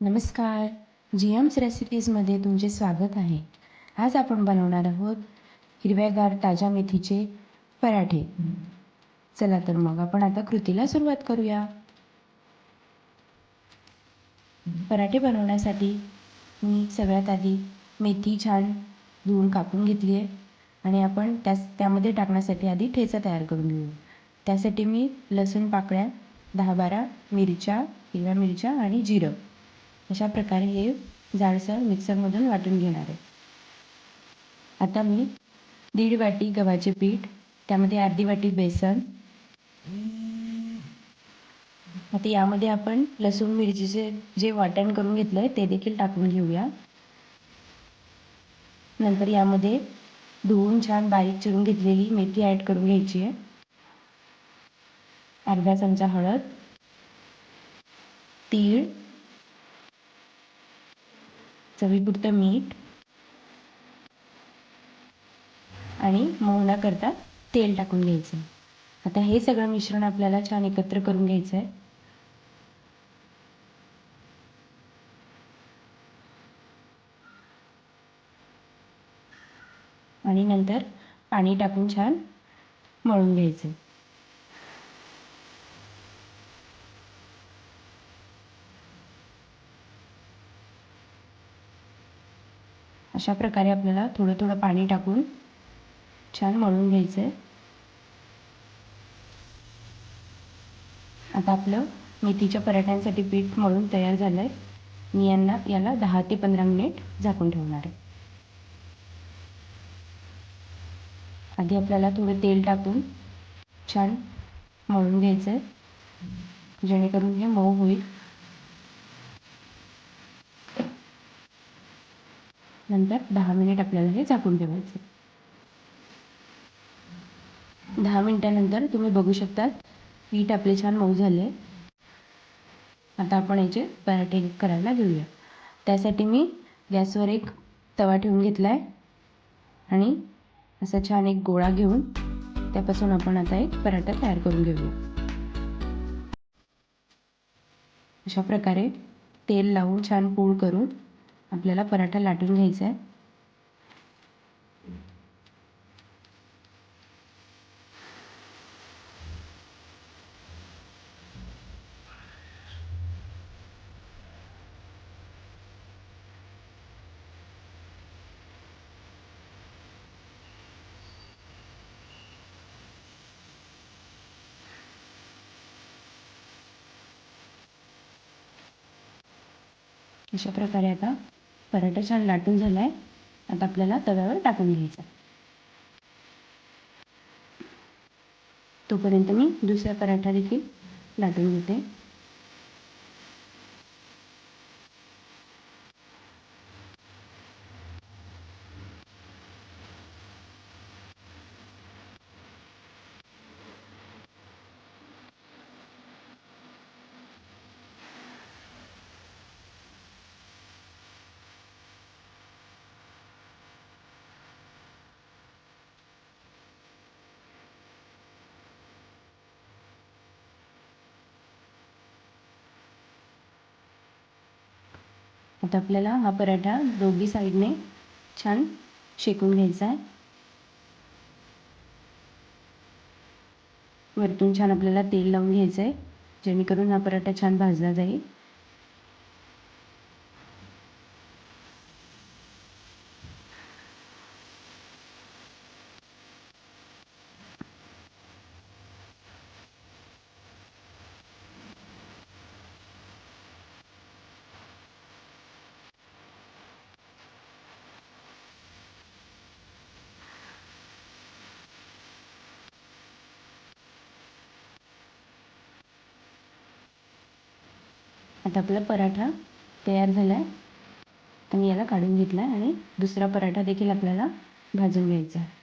नमस्कार. जीएम्स रेसिपीजमध्ये तुमचे स्वागत आहे. आज आपण बनवणार आहोत हिरव्यागार ताज्या मेथीचे पराठे. चला तर मग आपण आता कृतीला सुरुवात करूया. पराठे बनवण्यासाठी मी सगळ्यात आधी मेथी छान धुवून कापून घेतली आहे आणि आपण त्यामध्ये टाकण्यासाठी आधी ठेचा तयार करून घेऊ. त्यासाठी मी लसूण पाकळ्या, 10-12 मिरच्या, हिरव्या मिरच्या आणि जिरं अशा प्रकारे हे जाडसर मिक्सरमधून वाटून घेणार आहे. आता मी 1.5 वाटी गव्हाचे पीठ, त्यामध्ये अर्धी वाटी बेसन. आता यामध्ये आपण लसूण मिरचीचे जे वाटण करून घेतलं आहे ते देखील टाकून घेऊया. नंतर यामध्ये धुवून छान बारीक चिरून घेतलेली मेथी ॲड करून घ्यायची आहे. अर्धा चमचा हळद, तीळ, चवीपुरतं मीठ आणि मोहनाकरता तेल टाकून घ्यायचं. आता हे सगळं मिश्रण आपल्याला छान एकत्र करून घ्यायचं आहे. आणि नंतर पाणी टाकून छान मळून घ्यायचं. अशा प्रकारे आपल्याला थोडं थोडं पाणी टाकून छान मळून घ्यायचं आहे. आता आपलं मेथीच्या पराठ्यांसाठी पीठ मळून तयार झालं आहे. मी याला 10 ते 15 मिनिट झाकून ठेवणार आहे. आधी आपल्याला थोडं तेल टाकून छान मळून घ्यायचं आहे, जेणेकरून हे मऊ होईल. नंतर 10 मिनिट आपल्याला हे झाकून ठेवायचं. 10 मिनिटानंतर तुम्ही बघू शकता पीठ आपले छान मऊ झाले. आता आपण याचे पराठे करायला घेऊया. त्यासाठी मी गॅसवर एक तवा ठेवून घेतला आहे आणि असा छान एक गोळा घेऊन त्यापासून आपण आता एक पराठा तयार करून घेऊया. अशा प्रकारे तेल लावून छान पूड करून आपल्याला पराठा लाटून घ्यायचा आहे. अशा प्रकारे आता पराठा छान लाटून झाला आहे. आता आपल्याला तव्यावर टाकून घ्यायचा. तोपर्यंत मी दुसरा पराठा देखील लाटून घेते. आता आपल्याला हा पराठा दोन्ही साईडने छान शेकून घ्यायचा आहे. वरतून छान आपल्याला तेल लावून घ्यायचं आहे, जेणेकरून हा पराठा छान भाजला जाईल. आता आपला पराठा तयार झाला आहे. आणि याला काढून घेतला आहे आणि दुसरा पराठा देखील आपल्याला भाजून घ्यायचा आहे.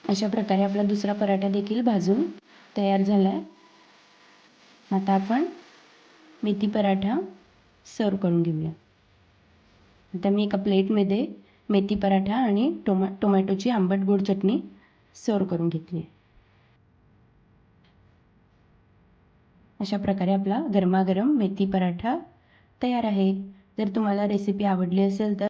अशा प्रकारे आपला दुसरा पराठा देखील भाजून तयार झाला आहे. आता आपण मेथी पराठा सर्व करून घेऊया. आता मी एका प्लेटमध्ये मेथी पराठा आणि टोमॅटोची आंबट गोड चटणी सर्व करून घेतली आहे. अशा प्रकारे आपला गरमागरम मेथी पराठा तयार आहे. जर तुम्हाला रेसिपी आवडली असेल तर